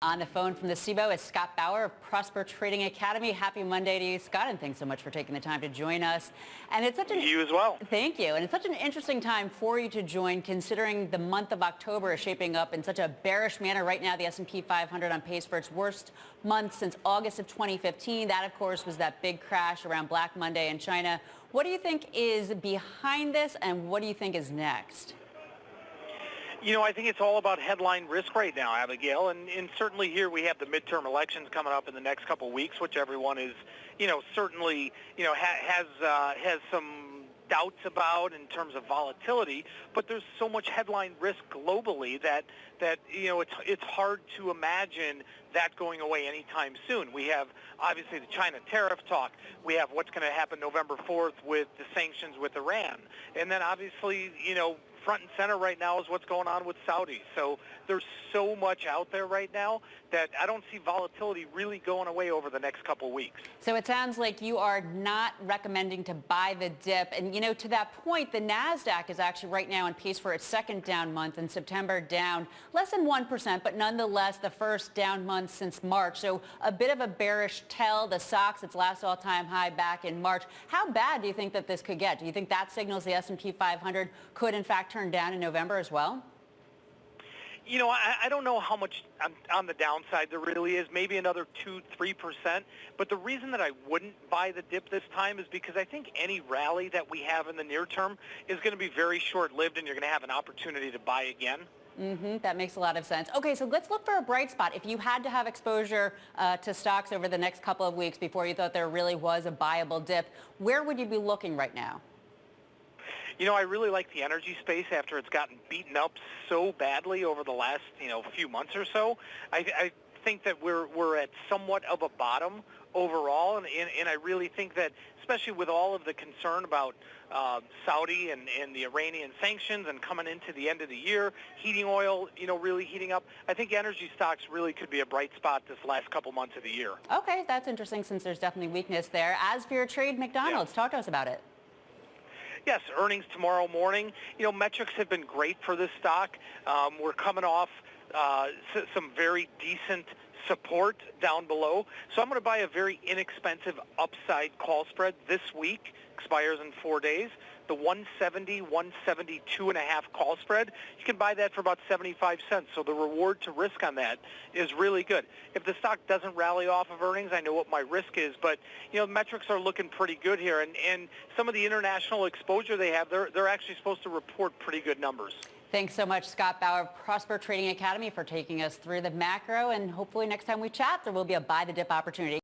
On the phone from the SIBO is Scott Bauer of Prosper Trading Academy. Happy Monday to you, Scott, and thanks so much for taking the time to join us. And it's such You as well. Thank you. And it's such an interesting time for you to join, considering the month of October is shaping up in such a bearish manner. Right now, the S&P 500 on pace for its worst month since August of 2015. That, of course, was that big crash around Black Monday in China. What do you think is behind this, and what do you think is next? You know, I think it's all about headline risk right now, Abigail, and certainly here we have the midterm elections coming up in the next couple of weeks, which everyone is, certainly, has some doubts about in terms of volatility, but there's so much headline risk globally that it's hard to imagine that going away anytime soon. We have obviously the China tariff talk. We have what's going to happen November 4th with the sanctions with Iran, and then obviously, front and center right now is what's going on with Saudi. So there's so much out there right now that I don't see volatility really going away over the next couple of weeks. So it sounds like you are not recommending to buy the dip. And, to that point, the NASDAQ is actually right now on pace for its second down month in September, down less than 1%, but nonetheless the first down month since March. So a bit of a bearish tell. The SOX, its last all-time high back in March. How bad do you think that this could get? Do you think that signals the S&P 500 could, in fact, turn down in November as well? I don't know how much on the downside there really is, maybe another 2-3%. But the reason that I wouldn't buy the dip this time is because I think any rally that we have in the near term is going to be very short-lived, and you're going to have an opportunity to buy again. That makes a lot of sense. Okay, so let's look for a bright spot. If you had to have exposure to stocks over the next couple of weeks before you thought there really was a buyable dip, where would you be looking right now? I really like the energy space after it's gotten beaten up so badly over the last, few months or so. I think that we're at somewhat of a bottom overall, and I really think that, especially with all of the concern about Saudi and the Iranian sanctions and coming into the end of the year, heating oil, really heating up, I think energy stocks really could be a bright spot this last couple months of the year. Okay, that's interesting since there's definitely weakness there. As for your trade, McDonald's, talk to us about it. Yes, earnings tomorrow morning. Metrics have been great for this stock. We're coming off some very decent support down below. So I'm going to buy a very inexpensive upside call spread this week, expires in 4 days. The 170, 172.5 call spread, you can buy that for about 75 cents. So the reward to risk on that is really good. If the stock doesn't rally off of earnings, I know what my risk is, but metrics are looking pretty good here, and some of the international exposure they have, they're actually supposed to report pretty good numbers. Thanks so much, Scott Bauer of Prosper Trading Academy, for taking us through the macro, and hopefully next time we chat there will be a buy the dip opportunity.